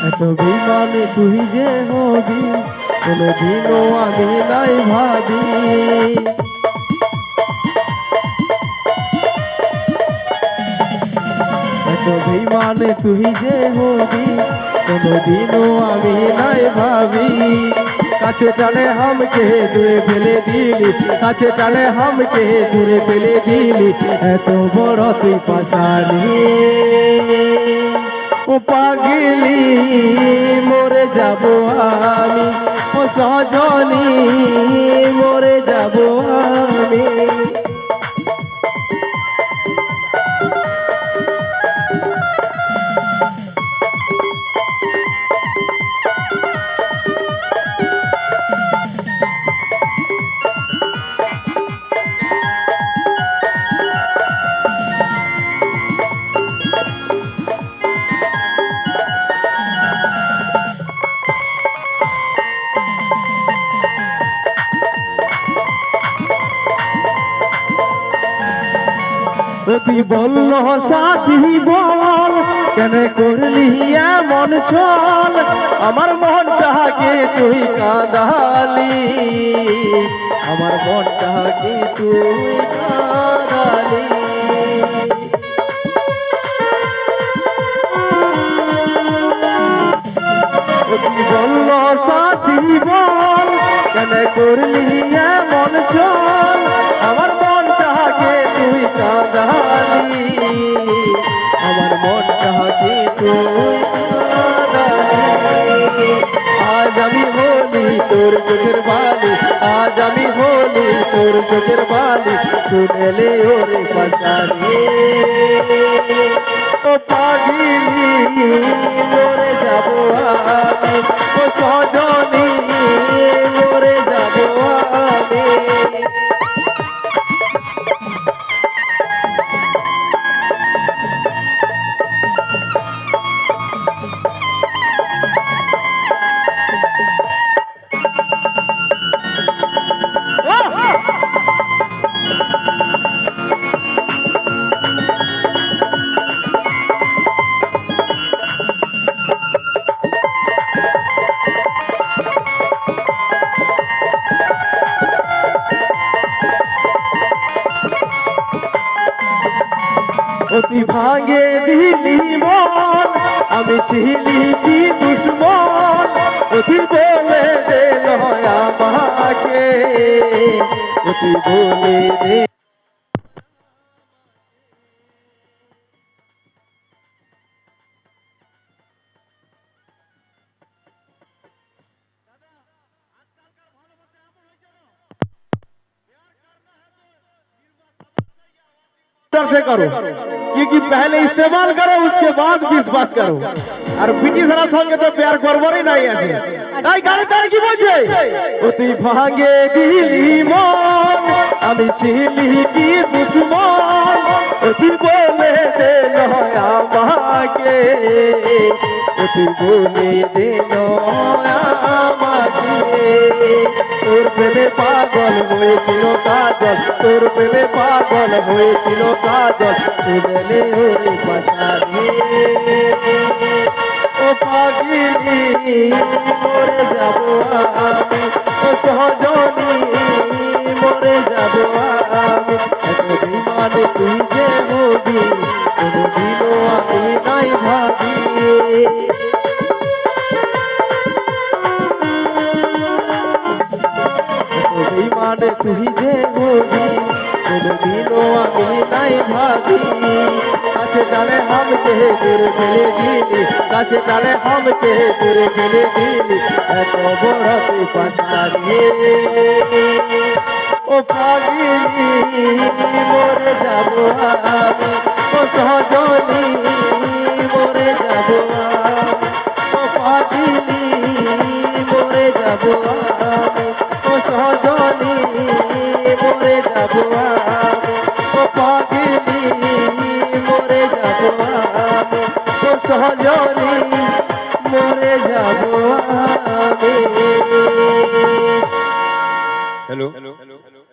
এত বিমানে তুই যে হবি কোনদিনও আমি নাই ভাবি। এত বিমানে তুই যে হবি কোনদিনও আমি নাই ভাবি। কাছে টানে হামকে দূরে ফেলে দিলি, কাছে টানে হামকে দূরে ফেলে দিলি, এত বড় তুই পাশানি। ও পাগলি মরে যাব আমি, ও সজনী মরে যাব আমি। তুই বলল সাথী বল কেন করলি এমন ছল, আমার মনটাকে তুই কাঁদালি, আমার মনটাকে তুই কাঁদালি। তুই বলল সাথী বল কেন করলি এমন ছল, আমার মনটাকে তুই কাঁদালি, আমার মনটাকে তুই কাঁদালি। আজ আমি হলি তোর চোখের বালি, আজ আমি হলি তোর চোখের বালি, শুনেলে ওরে পাশানি। ও পাগলি মরে যাব আমি, ও সজনী মরে যাব আমি। অতি ভাঙে দিলি মন, আমি ছিলি কি দুশ্মন, অতি বলে দে আমাকে, অতি বলে দে। से करो क्योंकि पहले इस्तेमाल करो उसके बाद विश्वास करो और ब्रिटिशरा संगे तो प्यार करबरই নাই আছে তাই গানে তার কি বলছে ও তুই ভাঙে দিলি মন আমি ছিলি কি দুশ্মন ও তুই বলে দে আমাকে ও তুই বলে দে আমাকে তোর প্রেমে পাগল হয়েছিল কাজল তোর প্রেমে পাগল হয়েছিল কাজল শুনলে ওরে পাশানি ও পাগলি মরে যাব আমি ও সজনী মরে যাব আমি এত বিমানে তুই যে হবি কোনদিনও আমি নাই ভাবি বিমানে তুই যে হবি কোনদিনও আমি নাই ভাবি কাছে টানে হামকে দূরে ফেলে দিলি কাছে টানে হামকে দূরে ফেলে দিলি এত বড় তুই পাশানি ও পাগলি মরে যাব আমি ও সজনী মরে যাব আমি ও পাগলি মরে যাব আমি ও সজনী মরে যাব আমি ও পাগলি মরে যাব আমি ও সজনী মরে যাব আমি। हेलो